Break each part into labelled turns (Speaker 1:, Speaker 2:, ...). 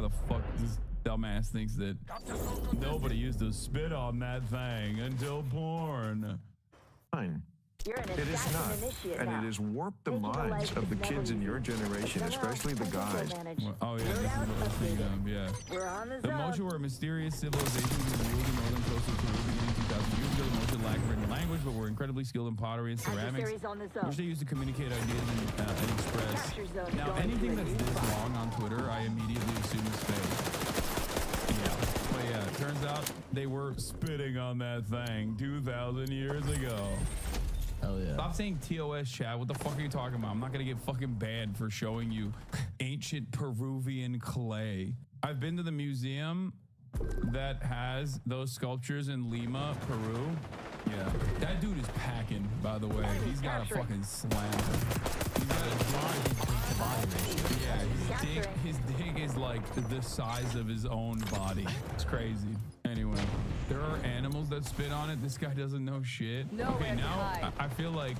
Speaker 1: why the fuck this dumbass thinks that nobody used to spit on that thing until porn.
Speaker 2: Fine. It is not, and it has warped the minds of the kids in your generation, especially the guys.
Speaker 1: Oh yeah, this is what I was thinking of, yeah. The Mocha were a mysterious civilization who ruled the northern coastal Peru beginning 2,000 years ago. The Mocha lacked written language, but were incredibly skilled in pottery and ceramics, which they used to communicate ideas and express. Now, anything that's this long on Twitter, I immediately assume is fake. Yeah, but yeah, it turns out they were spitting on that thing 2,000 years ago.
Speaker 3: Hell yeah.
Speaker 1: Stop saying TOS, chat. What the fuck are you talking about? I'm not gonna get fucking banned for showing you ancient Peruvian clay. I've been to the museum that has those sculptures in Lima, Peru. Yeah, that dude is packing, by the way. He's got a fucking slam. He's got a body ratio. Yeah, his dick is like the size of his own body. It's crazy. Anyway, there are animals that spit on it. This guy doesn't know shit. Okay, now I feel like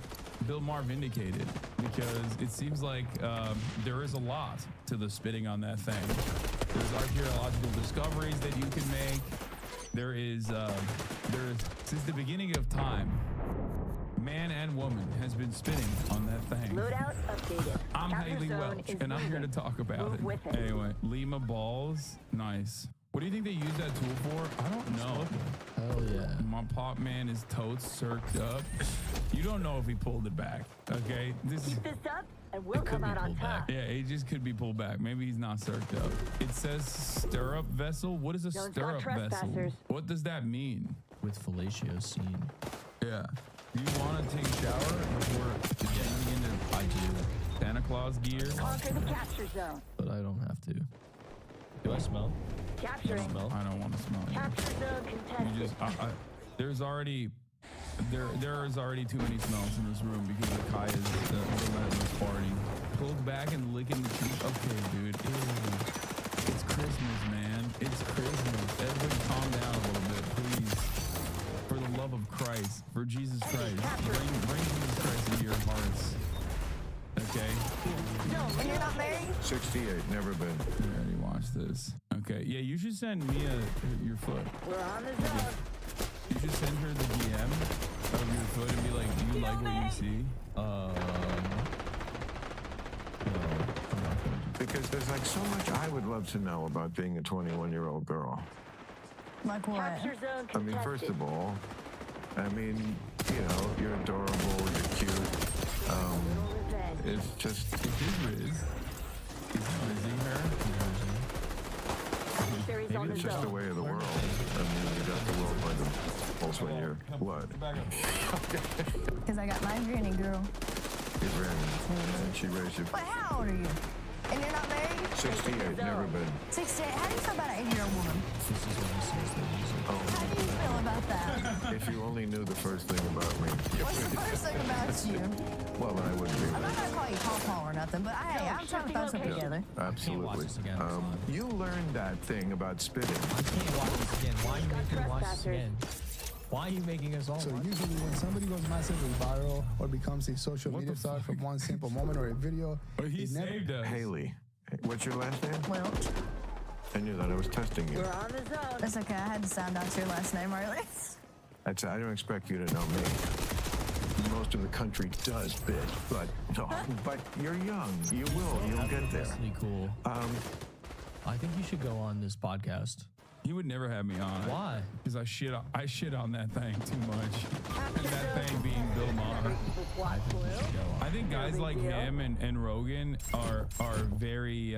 Speaker 1: Bill Maher vindicated, because it seems like there is a lot to the spitting on that thing. There's archaeological discoveries that you can make. There is since the beginning of time, man and woman has been spitting on that thing.
Speaker 4: Loadout updated.
Speaker 1: I'm Haley Welch, and I'm here to talk about it. Anyway, Lima balls, nice. What do you think they use that tool for? I don't know.
Speaker 3: Hell yeah.
Speaker 1: My pop man is totes circled up. You don't know if he pulled it back, okay?
Speaker 4: Keep this up, and we'll come out on top.
Speaker 1: Yeah, it just could be pulled back. Maybe he's not circled up. It says stirrup vessel. What is a stirrup vessel? What does that mean?
Speaker 3: With fellatio scene.
Speaker 1: Yeah. Do you want to take a shower before getting into
Speaker 3: I do.
Speaker 1: Santa Claus gear?
Speaker 4: Conquer the capture zone.
Speaker 3: But I don't have to. Do I smell?
Speaker 4: Capturing.
Speaker 1: I don't want to smell it.
Speaker 4: Capture zone contested.
Speaker 1: You just, there's already too many smells in this room because the Kai is the relentless party. Pulled back and licking the teeth. Okay, dude. Ew. It's Christmas, man. It's Christmas. Everybody calm down a little bit, please. For the love of Christ, for Jesus Christ, bring Jesus Christ into your hearts. Okay.
Speaker 4: And you're not married?
Speaker 2: 68, never been.
Speaker 1: I already watched this. Okay. Yeah, you should send Mia your foot.
Speaker 4: We're on the zone.
Speaker 1: You should send her the DM of your foot and be like, do you like what you see?
Speaker 3: No, I'm not going to.
Speaker 2: Because there's like so much I would love to know about being a 21-year-old girl.
Speaker 5: Like what?
Speaker 4: Capture zone
Speaker 2: I mean, first of all, I mean, you know, you're adorable, you're cute. It's just...
Speaker 1: It is Riz. Is Rizzing her?
Speaker 2: Maybe it's just the way of the world. I mean, you got the world by the pulse in your blood.
Speaker 5: Because I got my granny girl.
Speaker 2: Your granny. And she raised you.
Speaker 5: But how old are you? And you're not married?
Speaker 2: 68, never been.
Speaker 5: 68. How do you feel about an 80-year-old woman?
Speaker 3: This is what he says they use it.
Speaker 5: How do you feel about that?
Speaker 2: If you only knew the first thing about me.
Speaker 5: What's the first thing about you?
Speaker 2: Well, then I wouldn't be
Speaker 5: I'm not
Speaker 2: with
Speaker 5: going to call you Paw or nothing, but hey, I'm trying to throw something together.
Speaker 2: Absolutely. You learned that thing about spitting.
Speaker 3: I can't watch this again. Why are you making me watch this again? Why are you making us all
Speaker 6: So
Speaker 3: watch
Speaker 6: usually when somebody goes massively viral or becomes a social media star from one simple moment or a video,
Speaker 1: But he saved us.
Speaker 2: Haley. What's your last name?
Speaker 5: Welch.
Speaker 2: I knew that. I was testing you.
Speaker 4: We're on the zone.
Speaker 5: That's okay. I had to sound out your last name earlier.
Speaker 2: I don't expect you to know me. Most of the country does bit, but no. But you're young. You will. You'll get there.
Speaker 3: That's really cool. I think you should go on this podcast.
Speaker 1: He would never have me on.
Speaker 3: Why?
Speaker 1: Because I shit on that thing too much. And that thing being Bill Maher. I think guys like him and Rogan are very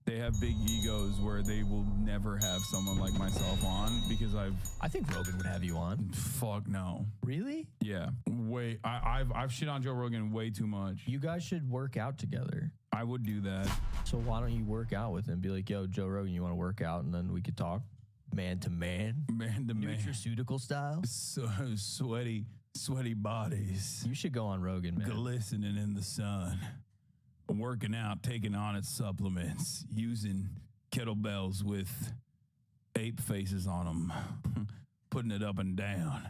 Speaker 1: they have big egos where they will never have someone like myself on because
Speaker 3: I think Rogan would have you on.
Speaker 1: Fuck no.
Speaker 3: Really?
Speaker 1: Yeah. I've shit on Joe Rogan way too much.
Speaker 3: You guys should work out together.
Speaker 1: I would do that.
Speaker 3: So why don't you work out with him? Be like, yo, Joe Rogan, you want to work out? And then we could talk man to man.
Speaker 1: Man to man.
Speaker 3: Nutraceutical style.
Speaker 1: So sweaty bodies.
Speaker 3: You should go on Rogan, man.
Speaker 1: Glistening in the sun. Working out, taking on its supplements, using kettlebells with ape faces on them, putting it up and down.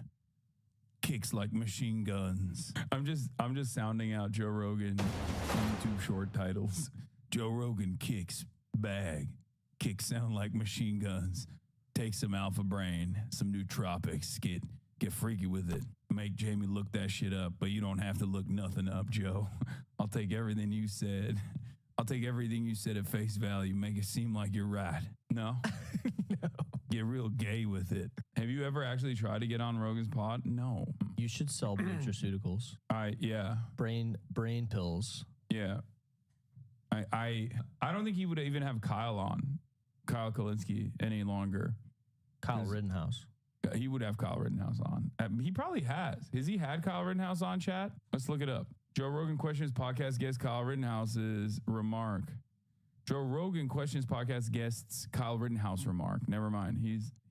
Speaker 1: Kicks like machine guns. I'm just sounding out Joe Rogan YouTube short titles. Joe Rogan kicks bag, kicks sound like machine guns. Take some Alpha Brain, some nootropics, get freaky with it. Make Jamie look that shit up, but you don't have to look nothing up, Joe. I'll take everything you said. I'll take everything you said at face value, make it seem like you're right. No?
Speaker 3: No.
Speaker 1: Get real gay with it. Have you ever actually tried to get on Rogan's pod? No.
Speaker 3: You should sell nutraceuticals.
Speaker 1: Yeah.
Speaker 3: Brain pills.
Speaker 1: Yeah. I don't think he would even have Kyle Kalinske any longer.
Speaker 3: Kyle Rittenhouse.
Speaker 1: He would have Kyle Rittenhouse on. He probably has. Has he had Kyle Rittenhouse on, chat? Let's look it up. Joe Rogan questions podcast guest Kyle Rittenhouse's remark. Joe Rogan questions podcast guests Kyle Rittenhouse remark. Never mind.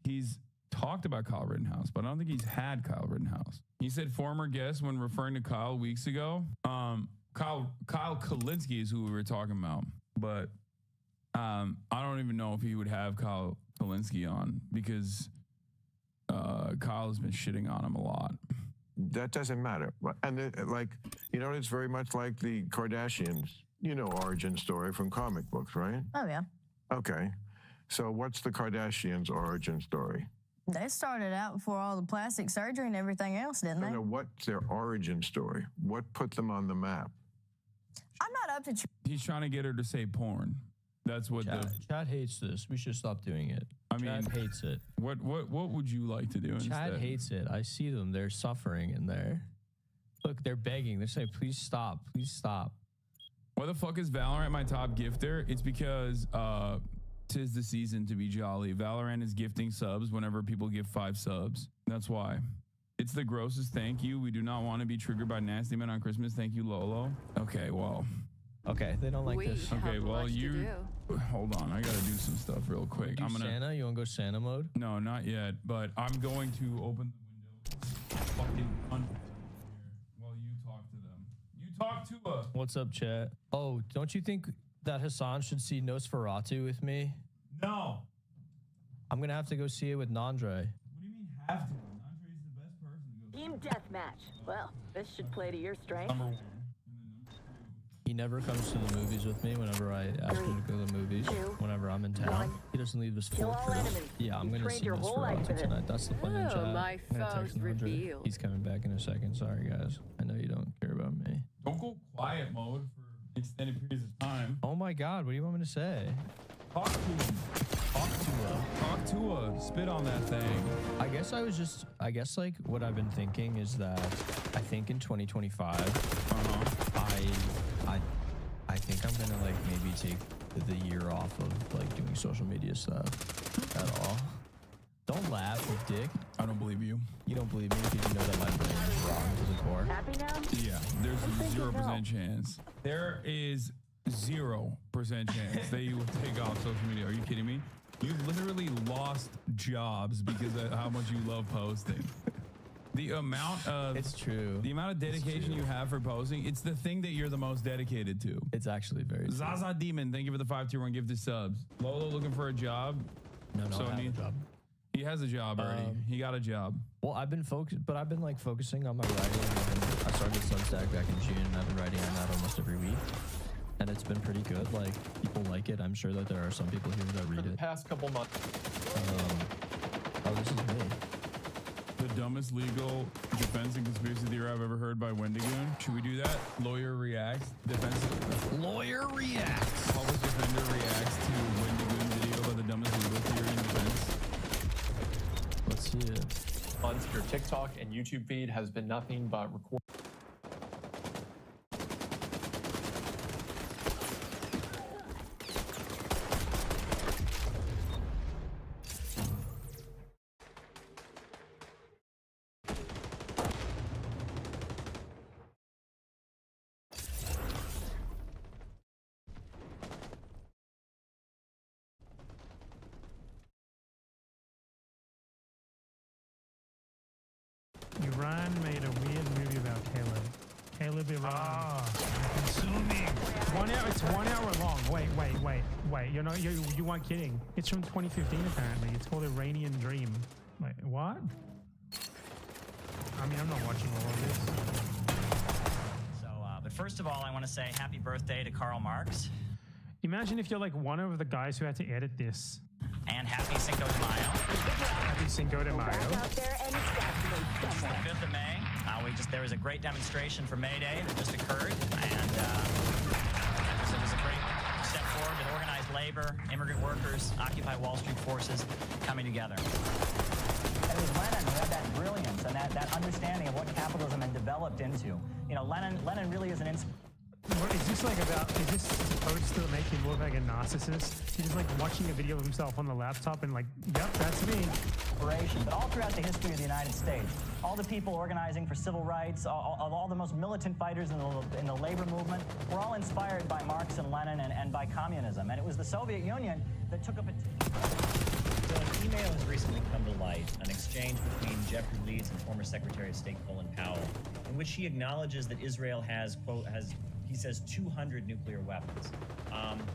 Speaker 1: He's talked about Kyle Rittenhouse, but I don't think he's had Kyle Rittenhouse. He said former guest when referring to Kyle weeks ago. Kyle Kalinske is who we were talking about, but I don't even know if he would have Kyle Kalinske on because Kyle has been shitting on him a lot.
Speaker 2: That doesn't matter. And it's very much like the Kardashians, origin story from comic books, right?
Speaker 5: Oh, yeah.
Speaker 2: Okay. So what's the Kardashians' origin story?
Speaker 5: They started out before all the plastic surgery and everything else, didn't they?
Speaker 2: No, what's their origin story? What put them on the map?
Speaker 5: I'm not up to...
Speaker 1: He's trying to get her to say porn. That's what
Speaker 3: Chad hates this. We should stop doing it. Chad hates it.
Speaker 1: What would you like to do instead?
Speaker 3: Chad hates it. I see them. They're suffering in there. Look, they're begging. They're saying, please stop. Please stop.
Speaker 1: Why the fuck is Valorant my top gifter? It's because 'tis the season to be jolly. Valorant is gifting subs whenever people give 5 subs. That's why. It's the grossest thank you. We do not want to be triggered by nasty men on Christmas. Thank you, Lolo. Okay, well.
Speaker 3: Okay, they don't like this.
Speaker 1: Okay, well, you... Hold on, I gotta do some stuff real quick.
Speaker 3: I'm gonna Santa? You wanna go Santa mode?
Speaker 1: No, not yet, but I'm going to open the window. Fucking while you talk to them. You talk to us.
Speaker 3: What's up, chat? Oh, don't you think that Hassan should see Nosferatu with me?
Speaker 1: No.
Speaker 3: I'm gonna have to go see it with Nandre.
Speaker 1: What do you mean have to? Nandre is the best person to go.
Speaker 4: Team deathmatch. Well, this should play to your strength.
Speaker 1: Number 1.
Speaker 3: He never comes to the movies with me whenever I ask him to go to the movies. Whenever I'm in town, he doesn't leave his fork for this. Yeah, I'm gonna see Nosferatu tonight. That's the plan, chat.
Speaker 4: My foes revealed.
Speaker 3: He's coming back in a second. Sorry, guys. I know you don't care about me.
Speaker 1: Don't go quiet mode for extended periods of time.
Speaker 3: Oh my God, what do you want me to say?
Speaker 1: Talk to him. Talk to her. Spit on that thing.
Speaker 3: I guess like what I've been thinking is that I think in 2025, I think I'm gonna like maybe take the year off of like doing social media stuff at all. Don't laugh, you dick.
Speaker 1: I don't believe you.
Speaker 3: You don't believe me because you know that my brain is rotten to the core.
Speaker 4: Happy now?
Speaker 1: Yeah, there's 0% chance. There is 0% chance that you will take off social media. Are you kidding me? You literally lost jobs because of how much you love posting. The amount of
Speaker 3: It's true.
Speaker 1: The amount of dedication you have for posting, it's the thing that you're the most dedicated to.
Speaker 3: It's actually very true.
Speaker 1: Zaza Demon, thank you for the 5 tier 1 gifted subs. Lolo looking for a job.
Speaker 3: No, I have a job.
Speaker 1: He has a job already. He got a job.
Speaker 3: Well, I've been focusing on my writing. I started Substack back in June, and I've been writing on that almost every week. And it's been pretty good. Like, people like it. I'm sure that there are some people here that read it.
Speaker 7: For the past couple months.
Speaker 3: Oh, this is me.
Speaker 1: The dumbest legal defense and conspiracy theory I've ever heard by Wendigoon. Should we do that? Lawyer reacts.
Speaker 3: Lawyer reacts.
Speaker 1: Public defender reacts to Wendigoon video about the dumbest legal theory in defense.
Speaker 3: Let's see it.
Speaker 7: Months, your TikTok and YouTube feed has been nothing but record.
Speaker 8: Iran made a weird movie about Caleb. Caleb Iran. Consuming. It's 1 hour long. Wait. You weren't kidding. It's from 2015 apparently. It's called Iranian Dream. Wait, what? I mean, I'm not watching all of this.
Speaker 9: So, but first of all, I want to say happy birthday to Karl Marx.
Speaker 8: Imagine if you're like one of the guys who had to edit this.
Speaker 9: And happy Cinco de Mayo.
Speaker 8: Happy Cinco de Mayo.
Speaker 4: Out there and assassinate
Speaker 9: It's the
Speaker 4: someone.
Speaker 9: 5th of May. There was a great demonstration for May Day that just occurred, and it was a great step forward with organized labor, immigrant workers, Occupy Wall Street forces coming together.
Speaker 10: And it was Lenin who had that brilliance and that understanding of what capitalism had developed into. You know, Lenin really is an inspiration.
Speaker 8: Is this like is this supposed to make him look like a narcissist? He's just like watching a video of himself on the laptop and like, yep, that's me.
Speaker 10: But all throughout the history of the United States, all the people organizing for civil rights, all the most militant fighters in the labor movement, were all inspired by Marx and Lenin and by communism. And it was the Soviet Union that took up a...
Speaker 9: So an email has recently come to light, an exchange between Jeffrey Leeds and former Secretary of State Colin Powell, in which he acknowledges that Israel has, quote, he says 200 nuclear weapons,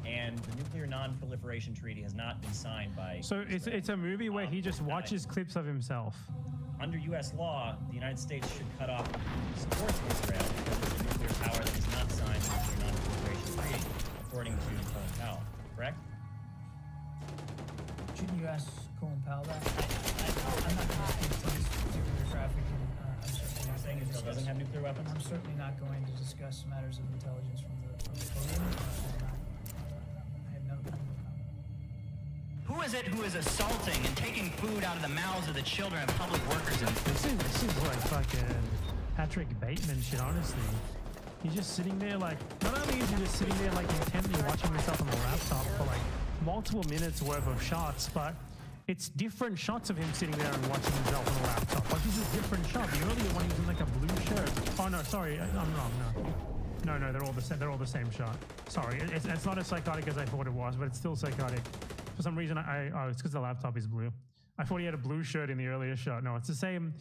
Speaker 9: and the Nuclear Non-Proliferation Treaty has not been signed by...
Speaker 8: So it's a movie where he just watches clips of himself.
Speaker 9: Under U.S. law, the United States should cut off support to Israel because it's a nuclear power that has not signed the Nuclear Non-Proliferation Treaty, according to Colin Powell, correct?
Speaker 11: Shouldn't you ask Colin Powell that? I'm not going to speak to this particular traffic, and I'm certainly not going to discuss...
Speaker 9: doesn't have nuclear weapons?
Speaker 11: I'm certainly not going to discuss matters of intelligence from the podium. I have no comment.
Speaker 9: Who is it who is assaulting and taking food out of the mouths of the children of public workers?
Speaker 8: This is like fucking Patrick Bateman shit, honestly. He's just sitting there like, not only is he just sitting there like intently watching himself on the laptop for like multiple minutes worth of shots, but it's different shots of him sitting there and watching himself on the laptop. Like this is a different shot. The earlier one he was in like a blue shirt. Oh no, sorry, I'm wrong. No, they're all the same. They're all the same shot. Sorry, it's not as psychotic as I thought it was, but it's still psychotic. For some reason, it's because the laptop is blue. I thought he had a blue shirt in the earlier shot. No, it's the same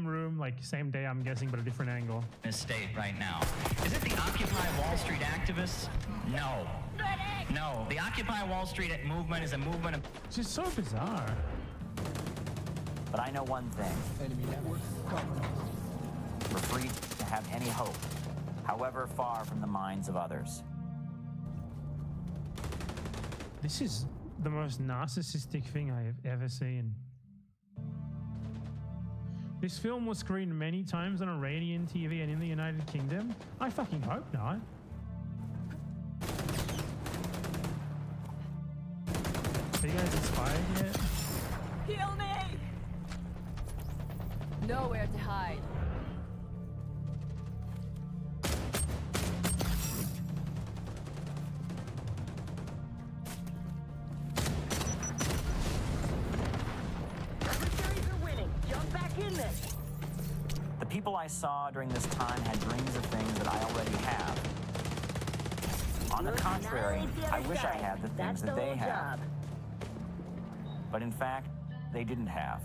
Speaker 8: room, like same day, I'm guessing, but a different angle.
Speaker 9: In a state right now. Is it the Occupy Wall Street activists? No. No, the Occupy Wall Street movement is a movement of...
Speaker 8: It's just so bizarre.
Speaker 10: But I know one thing. We're free to have any hope, however far from the minds of others.
Speaker 8: This is the most narcissistic thing I have ever seen. This film was screened many times on Iranian TV and in the United Kingdom. I fucking hope not. Are you guys inspired yet?
Speaker 4: Heal me! Nowhere to hide. Adversaries are winning. Jump back in this.
Speaker 10: The people I saw during this time had dreams of things that I already have. On the contrary, I wish I had the things that they have. But in fact, they didn't have.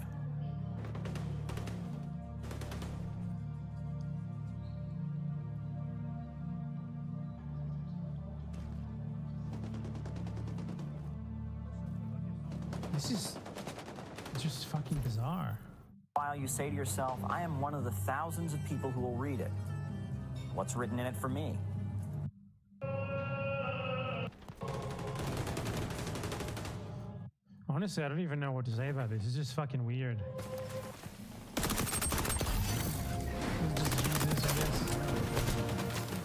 Speaker 8: This is just fucking bizarre.
Speaker 10: While you say to yourself, I am one of the thousands of people who will read it. What's written in it for me?
Speaker 8: Honestly, I don't even know what to say about this. It's just fucking weird.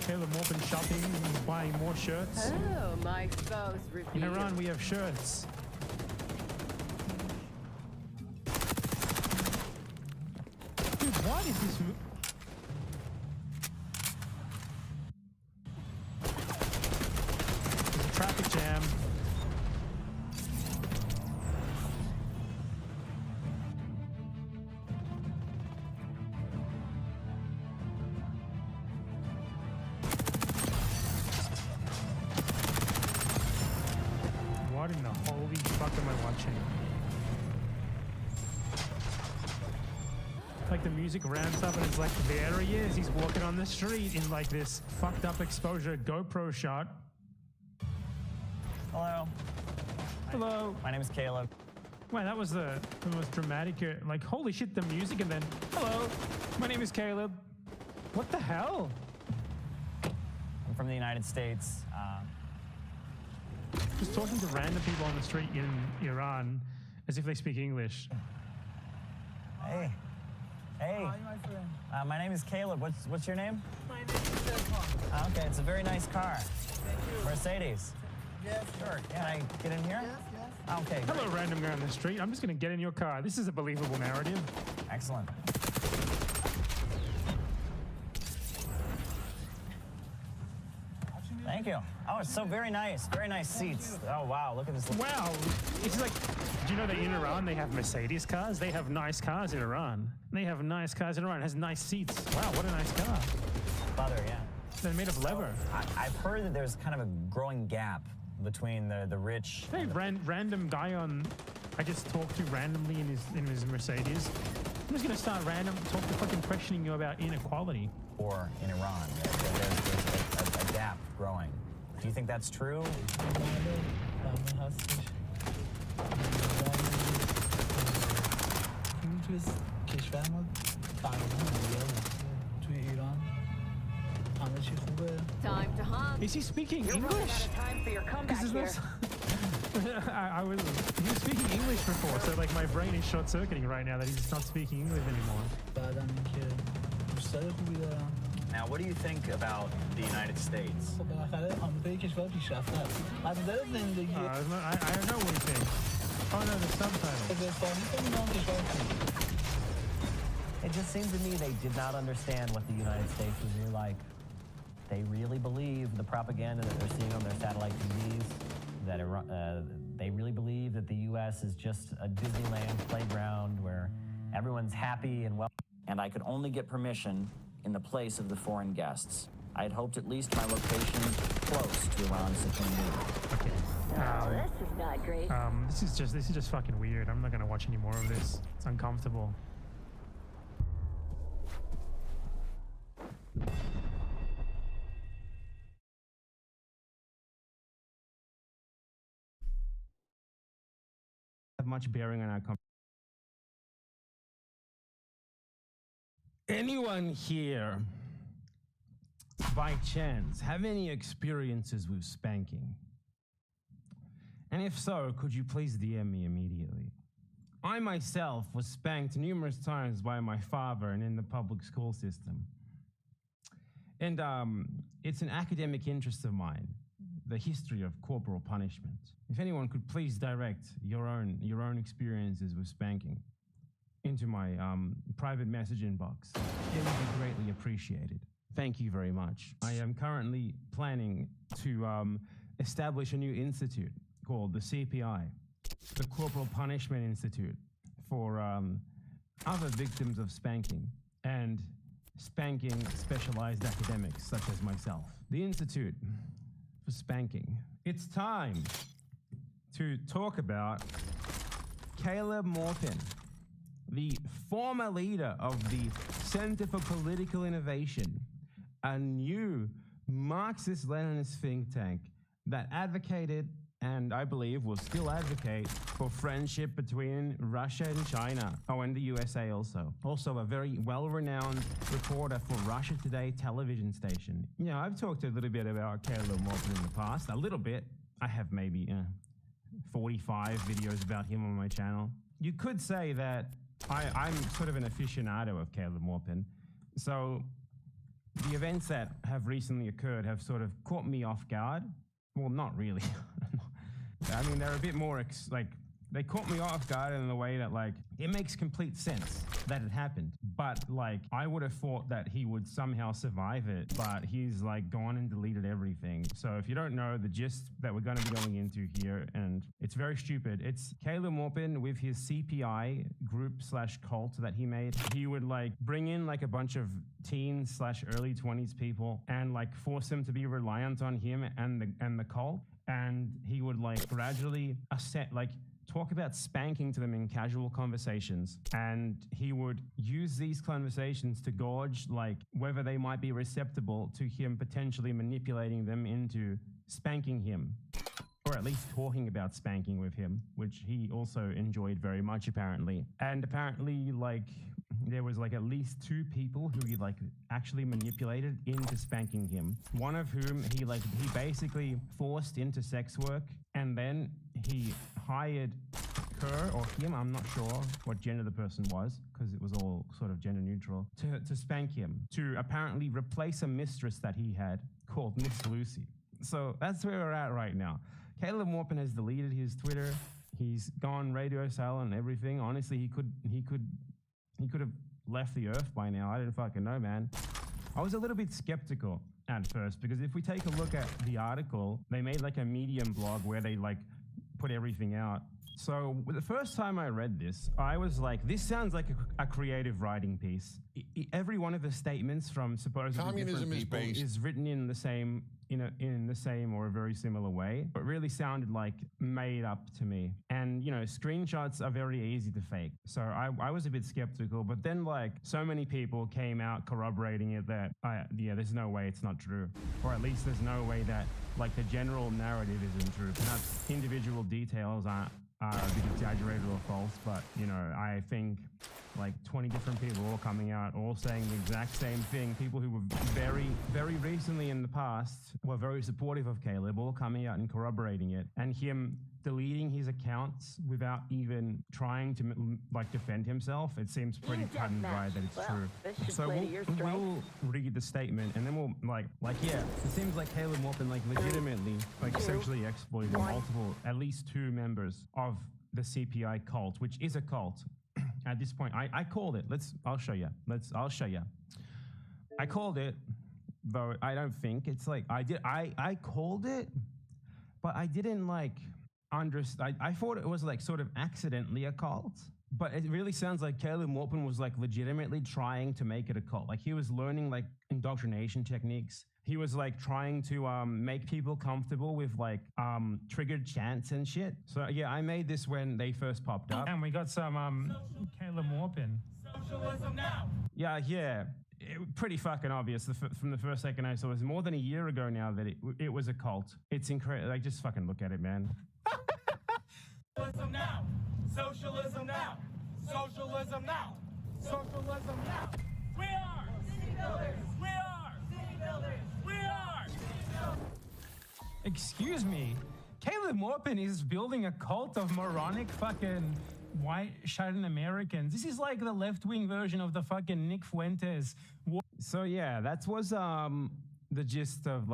Speaker 8: Caleb more been shopping and buying more shirts.
Speaker 4: Oh, my foes revealed.
Speaker 8: In Iran, we have shirts. Dude, what is this? There's a traffic jam. What in the holy fuck am I watching? Like the music ramps up and it's like, there he is. He's walking on the street in like this fucked up exposure GoPro shot.
Speaker 10: Hello.
Speaker 8: Hello.
Speaker 10: My name is Caleb.
Speaker 8: Wow, that was the most dramatic, like, holy shit, the music and then, hello, my name is Caleb. What the hell?
Speaker 10: I'm from the United States.
Speaker 8: just talking to random people on the street in Iran as if they speak English.
Speaker 10: Hey. Hey.
Speaker 11: Hi, my friend.
Speaker 10: My name is Caleb. What's your name?
Speaker 11: My name is Stefan.
Speaker 10: Okay, it's a very nice car.
Speaker 11: Thank you.
Speaker 10: Mercedes.
Speaker 11: Yes,
Speaker 10: Sure. Can I get in here?
Speaker 11: Yes, yes.
Speaker 10: Okay.
Speaker 8: Hello, random guy on the street. I'm just going to get in your car. This is a believable narrative.
Speaker 10: Excellent. Thank you. Oh, it's so very nice. Very nice seats. Oh, wow. Look at this.
Speaker 8: Wow. It's like, do you know that in Iran they have Mercedes cars? They have nice cars in Iran. They have nice cars in Iran. It has nice seats. Wow, what a nice car.
Speaker 10: Leather, yeah.
Speaker 8: They're made of leather.
Speaker 10: I've heard that there's kind of a growing gap between the rich.
Speaker 8: Hey, random guy on. I just talked to randomly in his Mercedes. I'm just gonna start fucking questioning you about inequality.
Speaker 10: Or in Iran, there's a gap growing. Do you think that's true?
Speaker 11: کشور ما برنامه توی ایران همه چی خوبه.
Speaker 4: Time to hunt.
Speaker 8: Is he speaking
Speaker 4: You're running
Speaker 8: English?
Speaker 4: out of time for your comeback
Speaker 8: He
Speaker 4: here.
Speaker 8: was speaking English before, so like my brain is short-circuiting right now that he's not speaking English anymore.
Speaker 11: بعدم اینکه دوستای خوبی دارم.
Speaker 10: Now, what do you think about the United States?
Speaker 11: خب بالاخره آمریکا یک کشور پیشرفته است. از نظر زندگی
Speaker 8: I know what you think. Oh no, the subtitle.
Speaker 11: به فارسی میگم کشور خوبی.
Speaker 10: It just seemed to me they did not understand what the United States was really like. They really believe the propaganda that they're seeing on their satellite TVs, that they really believe that the U.S. is just a Disneyland playground where everyone's happy and well. And I could only get permission in the place of the foreign guests. I had hoped at least my location close to Iran's supreme leader.
Speaker 4: This is not great.
Speaker 8: This is just fucking weird. I'm not gonna watch any more of this. It's uncomfortable. Have much bearing on our Anyone here, by chance, have any experiences with spanking? And if so, could you please DM me immediately? I myself was spanked numerous times by my father and in the public school system. And it's an academic interest of mine, the history of corporal punishment. If anyone could please direct your own experiences with spanking into my private message inbox, it would be greatly appreciated. Thank you very much. I am currently planning to establish a new institute called the CPI, the Corporal Punishment Institute, for other victims of spanking and spanking specialized academics such as myself. The Institute for Spanking. It's time to talk about Caleb Morpin, the former leader of the Center for Political Innovation, a new Marxist-Leninist think tank that advocated, and I believe will still advocate, for friendship between Russia and China. Oh, and the USA also. Also a very well-renowned reporter for Russia Today television station. You know, I've talked a little bit about Caleb Morpin in the past, a little bit. I have maybe 45 videos about him on my channel. You could say that I'm sort of an aficionado of Caleb Morpin. So the events that have recently occurred have sort of caught me off guard. Well, not really. I mean, they're a bit more they caught me off guard in the way that it makes complete sense that it happened. But I would have thought that he would somehow survive it, but he's gone and deleted everything. So if you don't know the gist that we're going to be going into here, and it's very stupid, it's Caleb Morpin with his CPI group/cult that he made. He would bring in a bunch of teens/early 20s people and force them to be reliant on him and the cult. And he would gradually talk about spanking to them in casual conversations, and he would use these conversations to gauge whether they might be receptible to him potentially manipulating them into spanking him, or at least talking about spanking with him, which he also enjoyed very much apparently. And apparently there was at least 2 people who he actually manipulated into spanking him. One of whom he basically forced into sex work
Speaker 12: and then he hired her or him, I'm not sure what gender the person was because it was all sort of gender neutral, to spank him, to apparently replace a mistress that he had called Miss Lucy. So that's where we're at right now. Caleb Morpin has deleted his Twitter. He's gone radio silent and everything. Honestly, he could have left the earth by now. I didn't fucking know, man. I was a little bit skeptical at first because if we take a look at the article, they made like a Medium blog where they like put everything out. So the first time I read this, I was like, this sounds like a creative writing piece. Every one of the statements from supposedly
Speaker 13: Communism
Speaker 12: different people is written in the same, in the same or a very similar way. It really sounded like made up to me. And, screenshots are very easy to fake. So I was a bit skeptical, but then like so many people came out corroborating it that, there's no way it's not true. Or at least there's no way that like the general narrative isn't true. Perhaps individual details are a bit exaggerated or false, but I think like 20 different people all coming out, all saying the exact same thing. People who were very, very recently in the past were very supportive of Caleb, all coming out and corroborating it, and him deleting his accounts without even trying to defend himself. It seems pretty cut and dry that it's true. So we'll read the statement and then we'll it seems like Caleb Morpin legitimately sexually exploited at least 2 members of the CPI cult, which is a cult. At this point, I called it. I'll show you. I'll show you. I called it, though I don't think it's I called it, but I didn't understand. I thought it was sort of accidentally a cult, but it really sounds like Caleb Morpin was legitimately trying to make it a cult. He was learning indoctrination techniques. He was trying to make people comfortable with triggered chants and shit. So yeah, I made this when they first popped up.
Speaker 8: And we got some Caleb Morpin.
Speaker 14: Socialism now.
Speaker 12: Yeah. Pretty fucking obvious from the first second I saw it. It was more than a year ago now that it was a cult. It's incredible. Just fucking look at it, man.
Speaker 14: Socialism now. Socialism now. Socialism now. Socialism now. We are city builders. We are city builders. We are city builders.
Speaker 8: Excuse me. Caleb Morpin is building a cult of moronic fucking white shirted Americans. This is like the left-wing version of the fucking Nick Fuentes.
Speaker 12: So yeah, that was the gist of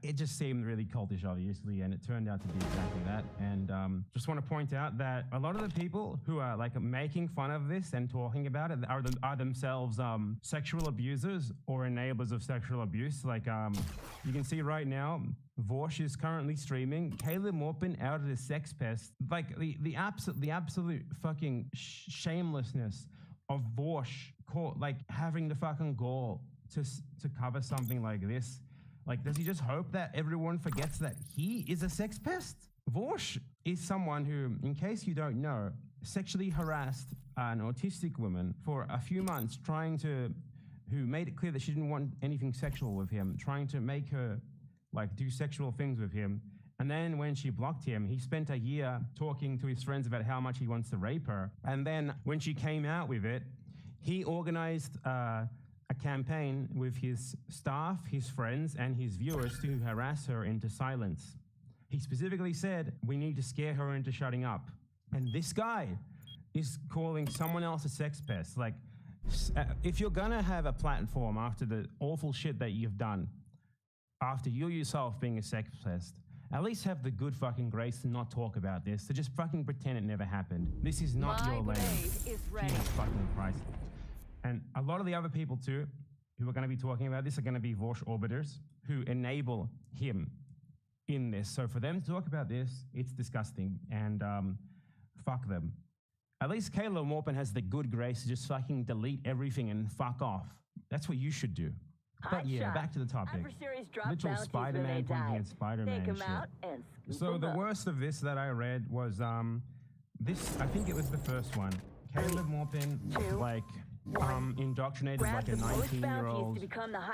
Speaker 12: it just seemed really cultish, obviously, and it turned out to be exactly that. And just want to point out that a lot of the people who are making fun of this and talking about it are themselves sexual abusers or enablers of sexual abuse. You can see right now, Vorsh is currently streaming Caleb Morpin outed as sex pest. The absolute fucking shamelessness of Vorsh having the fucking gall to cover something like this. Does he just hope that everyone forgets that he is a sex pest? Vorsh is someone who, in case you don't know, sexually harassed an autistic woman for a few months, who made it clear that she didn't want anything sexual with him, trying to make her do sexual things with him. And then when she blocked him, he spent a year talking to his friends about how much he wants to rape her. And then when she came out with it, he organized a campaign with his staff, his friends, and his viewers to harass her into silence. He specifically said, we need to scare her into shutting up. And this guy is calling someone else a sex pest. If you're gonna have a platform after the awful shit that you've done, after you yourself being a sex pest, at least have the good fucking grace to not talk about this, to just fucking pretend it never happened. This is not your lane. Jesus fucking Christ. And a lot of the other people too, who are going to be talking about this, are going to be Vorsh orbiters who enable him in this. So for them to talk about this, it's disgusting, and fuck them. At least Caleb Morpin has the good grace to just fucking delete everything and fuck off. That's what you should do. But yeah, back to the topic. Literal Spider-Man pointing against Spider-Man shit. So the worst of this that I read was this. I think it was the first one. Caleb Morpin indoctrinated a 19-year-old.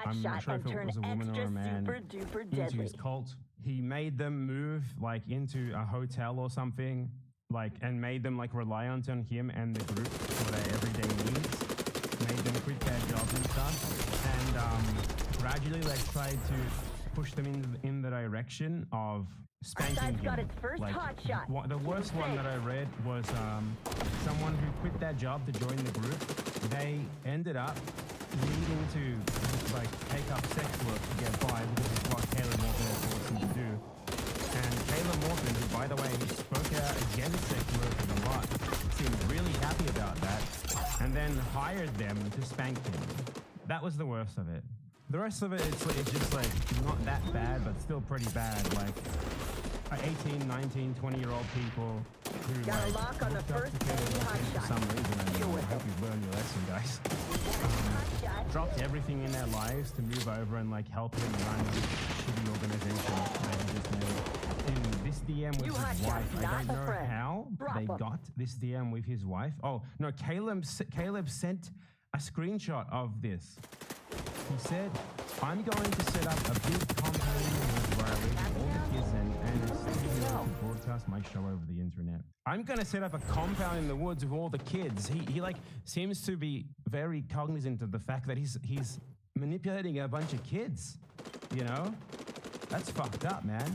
Speaker 12: I'm not sure if it was a woman or a man into his cult. He made them move into a hotel or something, and made them reliant on him and the group for their everyday needs. Made them quit their jobs and stuff, and gradually tried to push them in the direction of spanking
Speaker 4: side's got
Speaker 12: him.
Speaker 4: its first
Speaker 12: Like,
Speaker 4: hot shot.
Speaker 12: the worst one that I read was someone who quit their job to join the group. They ended up needing to like take up sex work to get by because it's what Caleb Morgan had forced him to do. And Caleb Morgan, who by the way he spoke out against sex workers a lot, seemed really happy about that, and then hired them to spank him. That was the worst of it. The rest of it, it's just like not that bad, but still pretty bad. Like 18, 19, 20-year-old people who
Speaker 4: Got a
Speaker 12: like
Speaker 4: lock on the
Speaker 12: looked up
Speaker 4: first
Speaker 12: to Caleb
Speaker 4: enemy
Speaker 12: Morgan for
Speaker 4: hotshot.
Speaker 12: some reason. And
Speaker 4: Deal
Speaker 12: I
Speaker 4: with
Speaker 12: hope you've learned your lesson, guys. Dropped everything in their lives to move over and like help him run this shitty organization that he just made. And this DM with
Speaker 4: You
Speaker 12: his
Speaker 4: hotshot,
Speaker 12: wife. I
Speaker 4: not
Speaker 12: don't
Speaker 4: a
Speaker 12: know
Speaker 4: friend.
Speaker 12: how
Speaker 4: Drop
Speaker 12: they
Speaker 4: 'em.
Speaker 12: got this DM with his wife. Oh no, Caleb sent a screenshot of this. He said, "I'm going to set up a big compound where I live with all the kids and to broadcast my show over the internet. I'm going to set up a compound in the woods with all the kids." He like seems to be very cognizant of the fact that he's manipulating a bunch of kids. You know, that's fucked up, man.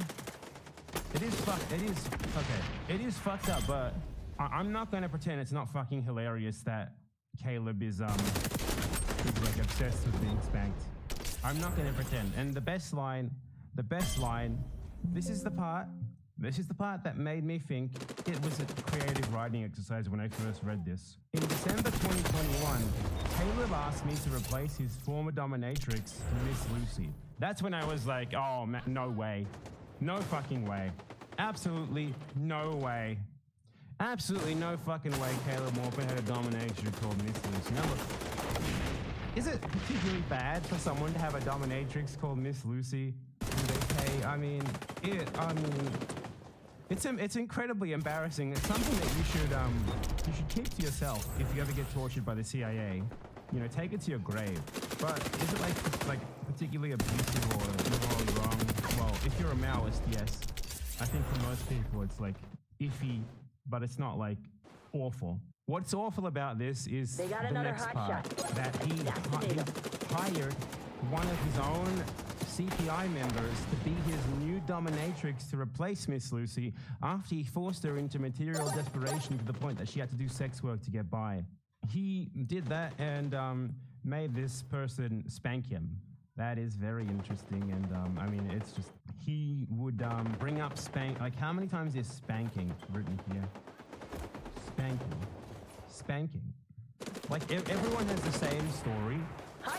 Speaker 12: It is fucked. It is okay. It is fucked up, but I'm not going to pretend it's not fucking hilarious that Caleb is like obsessed with being spanked. I'm not going to pretend. And the best line, this is the part that made me think it was a creative writing exercise when I first read this. In December 2021, Caleb asked me to replace his former dominatrix, Miss Lucy. That's when I was like, oh man, no way. No fucking way. Absolutely no way. Absolutely no fucking way Caleb Morgan had a dominatrix called Miss Lucy. Now look, is it particularly bad for someone to have a dominatrix called Miss Lucy who they pay? I mean, it's incredibly embarrassing. It's something that you should keep to yourself if you ever get tortured by the CIA. You know, take it to your grave. But is it like particularly abusive or morally wrong? Well, if you're a Maoist, yes. I think for most people it's like iffy, but it's not like awful. What's awful about this is
Speaker 4: They got
Speaker 12: the
Speaker 4: another
Speaker 12: next
Speaker 4: hot
Speaker 12: part,
Speaker 4: shot.
Speaker 12: that he hired one of his own CPI members to be his new dominatrix to replace Miss Lucy after he forced her into material desperation to the point that she had to do sex work to get by. He did that and made this person spank him. That is very interesting, and I mean, it's just, he would bring up like how many times is spanking written here? Spanking. Like everyone has the same story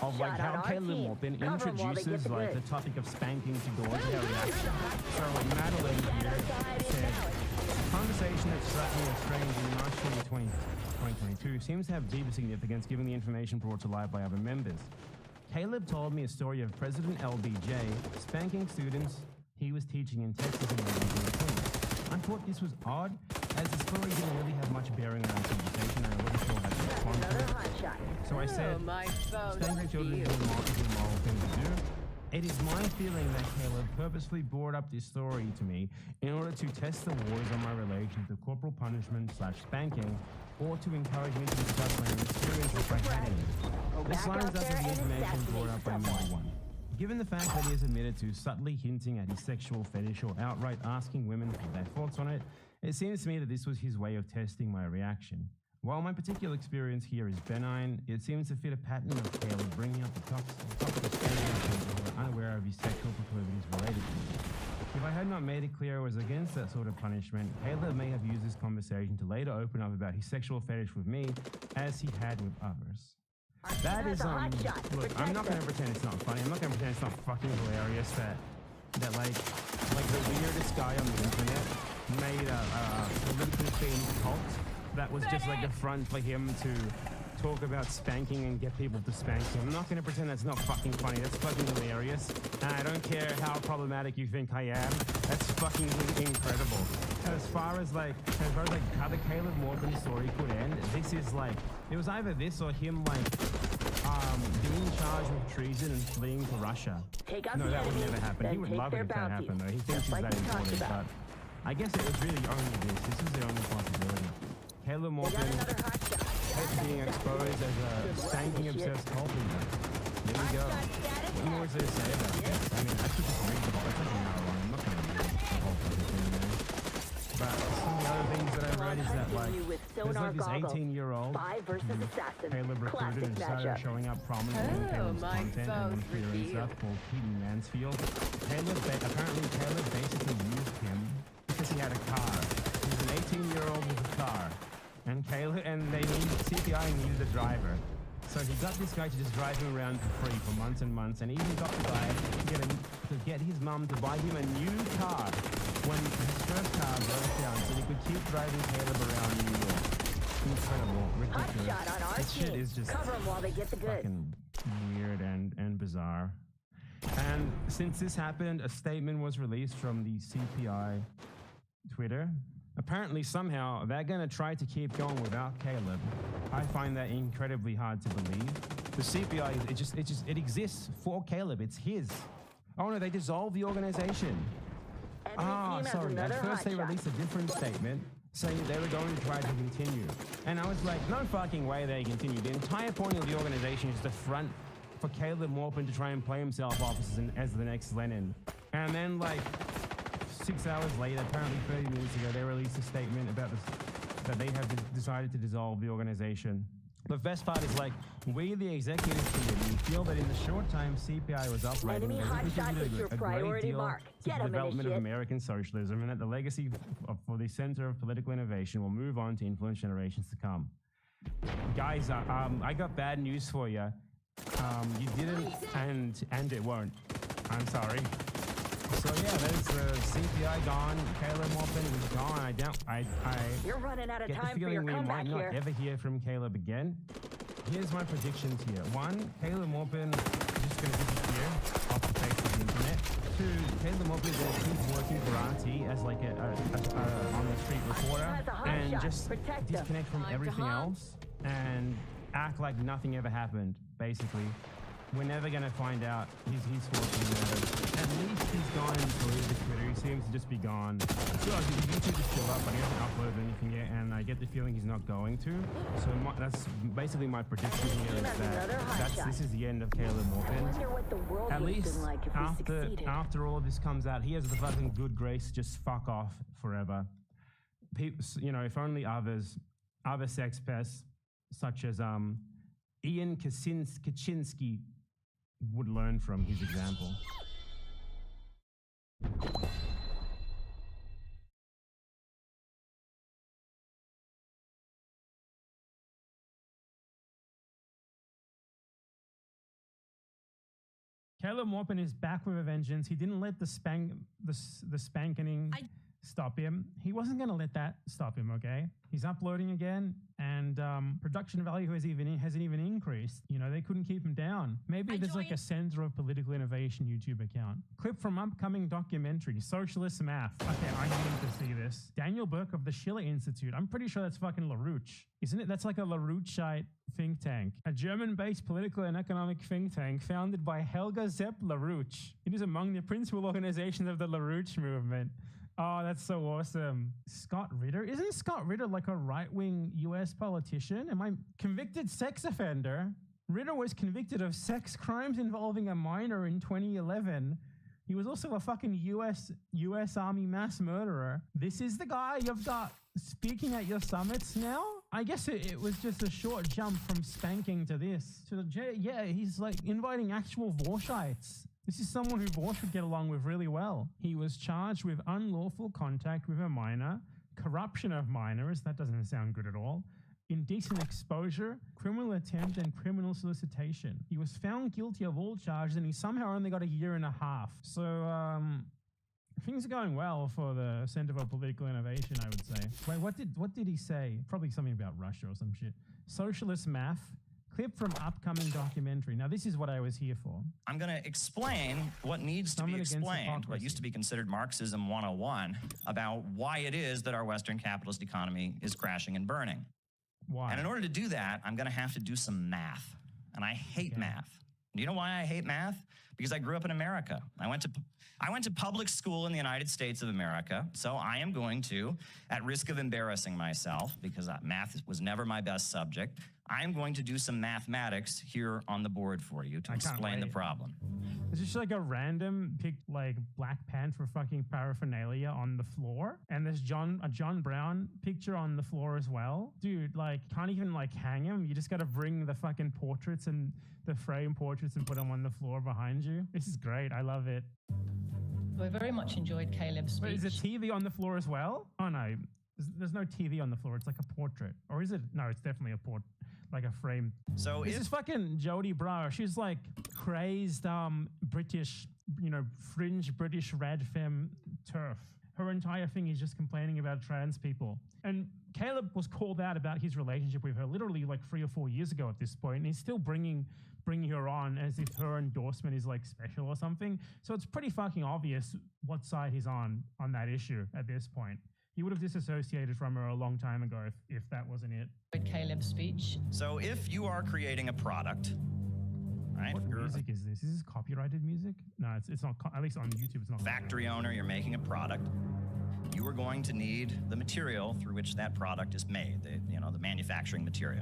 Speaker 12: of like how Caleb Morgan introduces like the topic of spanking to go into their reaction. So like Madeline here said, "The conversation that struck me as strange in March 2022 seems to have deeper significance given the information brought to light by other members. Caleb told me a story of President LBJ spanking students he was teaching in Texas in 1920. I thought this was odd, as the story didn't really have much bearing on education, and I wasn't sure how to respond to it. So I said, spanking children is a moral thing to do. It is my feeling that Caleb purposely brought up this story to me in order to test the waters on my relation to corporal punishment / spanking, or to encourage me to discuss my own experience if I had any. This lines up with the information brought up by number 1. Given the fact that he is admitted to subtly hinting at his sexual fetish or outright asking women for their thoughts on it, it seems to me that this was his way of testing my reaction. While my particular experience here is benign, it seems to fit a pattern of Caleb bringing up the topic of spanking who are unaware of his sexual proclivities related to it. If I had not made it clear I was against that sort of punishment, Caleb may have used this conversation to later open up about his sexual fetish with me, as he had with others. That is, look, I'm not going to pretend it's not funny. I'm not going to pretend it's not fucking hilarious that like the weirdest guy on the internet made a politically themed cult that was just like a front for him to talk about spanking and get people to spank him. I'm not going to pretend that's not fucking funny. That's fucking hilarious. And I don't care how problematic you think I am. That's fucking incredible. As far as how the Caleb Morgan story could end, this is like, it was either this or him like being charged with treason and fleeing to Russia. No, that would never happen. He would love it if that happened though. He thinks he's that important, but I guess it was really only this. This is the only possibility. Caleb Morgan being exposed as a spanking obsessed cult leader. Here we go. What more is there to say about this? I mean, I could just read the whole, it's like an hour long. I'm not going to read the whole fucking thing, man. But some of the other things that I read is that, like, there's like this 18-year-old Caleb recruited and started showing up prominently in Caleb's content and on Twitter and stuff called Keaton Mansfield. Apparently Caleb basically used him because he had a car. He was an 18-year-old with a car. And CPI needed a driver. So he got this guy to just drive him around for free for months and months, and even got the guy to get his mum to buy him a new car when his first car broke down, so he could keep driving Caleb around New York. Incredible, ridiculous. This shit is just
Speaker 4: Cover them while they get the goods.
Speaker 12: fucking weird and bizarre. And since this happened, a statement was released from the CPI Twitter. Apparently, somehow, they're going to try to keep going without Caleb. I find that incredibly hard to believe. The CPI, it exists for Caleb. It's his. Oh no, they dissolved the organization. Sorry. At first, they released a different statement saying they were going to try to continue. And I was like, no fucking way they continue. The entire point of the organization is the front for Caleb Morpin to try and play himself off as the next Lenin. And then, like, 6 hours later, apparently 30 minutes ago, they released a statement about this, that they have decided to dissolve the organization. The best part is, like, we, the executive committee, feel that in the short time CPI was operating, they contributed a great deal to the development of American socialism, and that the legacy for the Center of Political Innovation will move on to influence generations to come. Guys, I got bad news for you. You didn't, and it won't. I'm sorry. So yeah, there's the CPI gone. Caleb Morpin is gone.
Speaker 4: You're running out of
Speaker 12: get
Speaker 4: time
Speaker 12: the
Speaker 4: for your
Speaker 12: feeling we
Speaker 4: comeback
Speaker 12: might not
Speaker 4: here.
Speaker 12: ever hear from Caleb again. Here's my predictions here. 1, Caleb Morpin is just going to disappear off the face of the internet. 2, Caleb Morpin is going to keep working for RT as like a on-the-street reporter and just disconnect from everything else and act like nothing ever happened, basically. We're never going to find out he's forcing murder. At least he's gone and deleted the Twitter. He seems to just be gone. So YouTube is still up, but he hasn't uploaded anything yet, and I get the feeling he's not going to. So that's basically my prediction here is that this is the end of Caleb Morpin. At least after all of this comes out, he has the fucking good grace to just fuck off forever. People, you know, if only other sex pests, such as Ian Kaczynski, would learn from his example.
Speaker 8: Caleb Morpin is back with a vengeance. He didn't let the spanking stop him. He wasn't going to let that stop him, okay? He's uploading again, and production value hasn't even increased. You know, they couldn't keep him down. Maybe there's like a Center of Political Innovation YouTube account. Clip from upcoming documentary, Socialist Math. Okay, I need to see this. Daniel Burke of the Schiller Institute. I'm pretty sure that's fucking LaRouche. Isn't it? That's like a LaRoucheite think tank. A German-based political and economic think tank founded by Helga Sepp LaRouche. It is among the principal organizations of the LaRouche movement. Oh, that's so awesome. Scott Ritter? Isn't Scott Ritter like a right-wing US politician? Am I convicted sex offender? Ritter was convicted of sex crimes involving a minor in 2011. He was also a fucking US Army mass murderer. This is the guy you've got speaking at your summits now? I guess it was just a short jump from spanking to this. Yeah, he's like inviting actual Vorschites. This is someone who Vorsh would get along with really well. He was charged with unlawful contact with a minor, corruption of minors, that doesn't sound good at all, indecent exposure, criminal attempt, and criminal solicitation. He was found guilty of all charges, and he somehow only got 1.5 years. So, things are going well for the Center for Political Innovation, I would say. Wait, what did he say? Probably something about Russia or some shit. Socialist Math. Clip from upcoming documentary. Now, this is what I was here for.
Speaker 13: I'm going to explain what needs to be explained, what used to be considered Marxism 101, about why it is that our Western capitalist economy is crashing and burning.
Speaker 8: Why?
Speaker 13: And in order to do that, I'm going to have to do some math. And I hate math. Do you know why I hate math? Because I grew up in America. I went to public school in the United States of America, so I am going to, at risk of embarrassing myself, because math was never my best subject, I'm going to do some mathematics here on the board for you to explain the problem.
Speaker 8: It's just like a random pick, like Black Panther fucking paraphernalia on the floor, and there's a John Brown picture on the floor as well. Dude, like, can't even like hang him. You just got to bring the fucking portraits and the frame portraits and put them on the floor behind you. This is great. I love it.
Speaker 11: I very much enjoyed Caleb's speech.
Speaker 8: Wait, is a TV on the floor as well? Oh no, there's no TV on the floor. It's like a portrait, or is it? No, it's definitely a portrait. Like a frame.
Speaker 13: So
Speaker 8: this is fucking Jodie Brower. She's like crazed British, fringe British rad femme turf. Her entire thing is just complaining about trans people. And Caleb was called out about his relationship with her literally like 3 or 4 years ago at this point, and he's still bringing her on as if her endorsement is like special or something. So it's pretty fucking obvious what side he's on that issue at this point. He would have disassociated from her a long time ago if that wasn't it.
Speaker 11: Caleb's speech.
Speaker 13: So if you are creating a product, right?
Speaker 8: What music is this? Is this copyrighted music? No, it's not. At least on YouTube, it's not.
Speaker 13: Factory owner, you're making a product. You are going to need the material through which that product is made. The manufacturing material.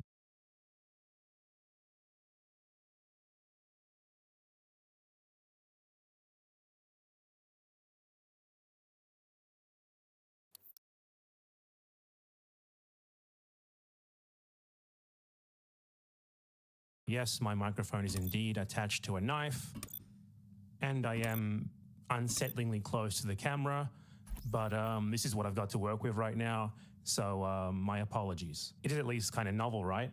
Speaker 15: Yes, my microphone is indeed attached to a knife, and I am unsettlingly close to the camera, but this is what I've got to work with right now, so my apologies. It is at least kind of novel, right?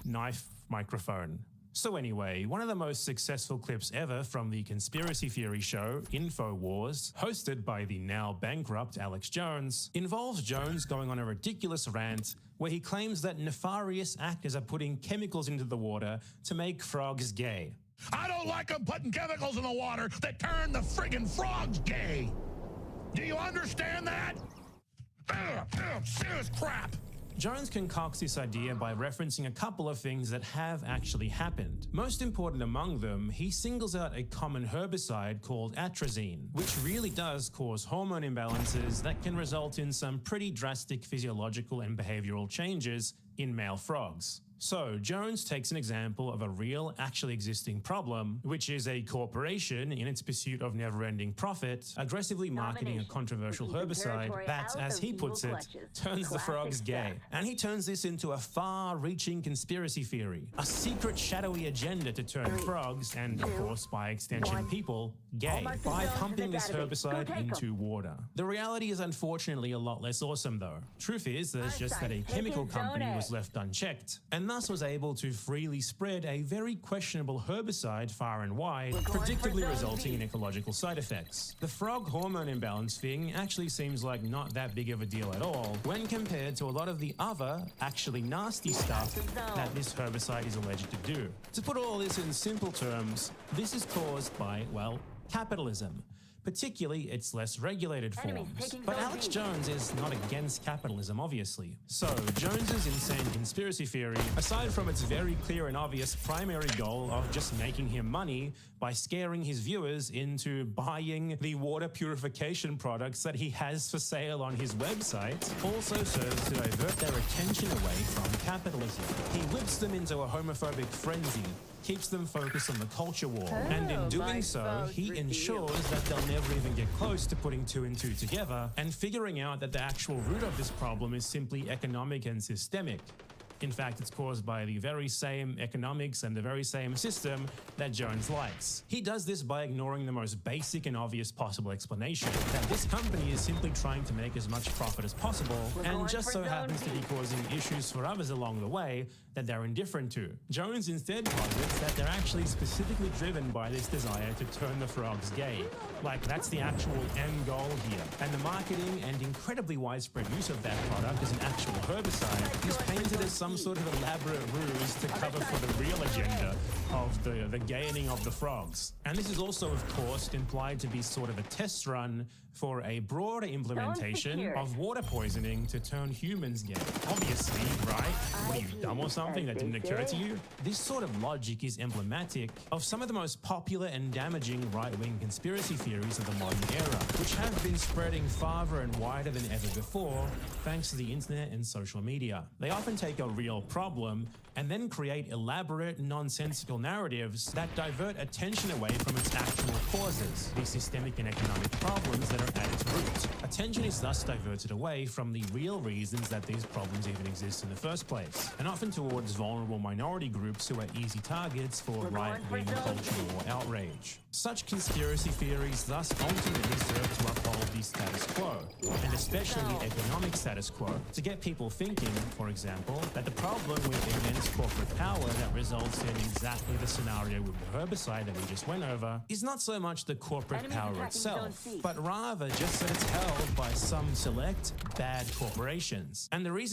Speaker 15: Knife, microphone. So anyway, one of the most successful clips ever from the conspiracy theory show InfoWars, hosted by the now bankrupt Alex Jones, involves Jones going on a ridiculous rant where he claims that nefarious actors are putting chemicals into the water to make frogs gay.
Speaker 16: I don't like them putting chemicals in the water that turn the friggin' frogs gay. Do you understand that? Serious crap.
Speaker 15: Jones concocts this idea by referencing a couple of things that have actually happened. Most important among them, he singles out a common herbicide called atrazine, which really does cause hormone imbalances that can result in some pretty drastic physiological and behavioral changes in male frogs. So Jones takes an example of a real, actually existing problem, which is a corporation in its pursuit of never-ending profit, aggressively marketing a controversial herbicide that, as he puts it, turns the frogs gay. And he turns this into a far-reaching conspiracy theory, a secret shadowy agenda to turn frogs, and of course by extension people, gay, by pumping this herbicide into water. The reality is unfortunately a lot less awesome though. Truth is, there's just that a chemical company was left unchecked, and thus was able to freely spread a very questionable herbicide far and wide, predictably resulting in ecological side effects. The frog hormone imbalance thing actually seems like not that big of a deal at all when compared to a lot of the other, actually nasty stuff that this herbicide is alleged to do. To put all this in simple terms, this is caused by, well, capitalism. Particularly its less regulated forms. But Alex Jones is not against capitalism, obviously. So, Jones's insane conspiracy theory, aside from its very clear and obvious primary goal of just making him money by scaring his viewers into buying the water purification products that he has for sale on his website, also serves to divert their attention away from capitalism. He whips them into a homophobic frenzy, keeps them focused on the culture war, and in doing so, he ensures that they'll never even get close to putting 2 and 2 together and figuring out that the actual root of this problem is simply economic and systemic. In fact, it's caused by the very same economics and the very same system that Jones likes. He does this by ignoring the most basic and obvious possible explanation, that this company is simply trying to make as much profit as possible and just so happens to be causing issues for others along the way that they're indifferent to. Jones instead posits that they're actually specifically driven by this desire to turn the frogs gay. Like, that's the actual end goal here. And the marketing and incredibly widespread use of that product as an actual herbicide is painted as some sort of elaborate ruse to cover for the real agenda of the gaining of the frogs. And this is also, of course, implied to be sort of a test run for a broader implementation of water poisoning to turn humans gay. Obviously, right? What are you, dumb or something? That didn't occur to you? This sort of logic is emblematic of some of the most popular and damaging right-wing conspiracy theories of the modern era, which have been spreading farther and wider than ever before, thanks to the internet and social media. They often take a real problem and then create elaborate, nonsensical narratives that divert attention away from its actual causes, the systemic and economic problems that are at its root. Attention is thus diverted away from the real reasons that these problems even exist in the first place, and often towards vulnerable minority groups who are easy targets for right-wing cultural outrage. Such conspiracy theories thus ultimately serve to uphold the status quo, and especially the economic status quo, to get people thinking, for example, that the problem with immense corporate power that results in exactly the scenario with the herbicide that we just went over is not so much the corporate power itself, but rather just that it's held by some select bad corporations. And the reason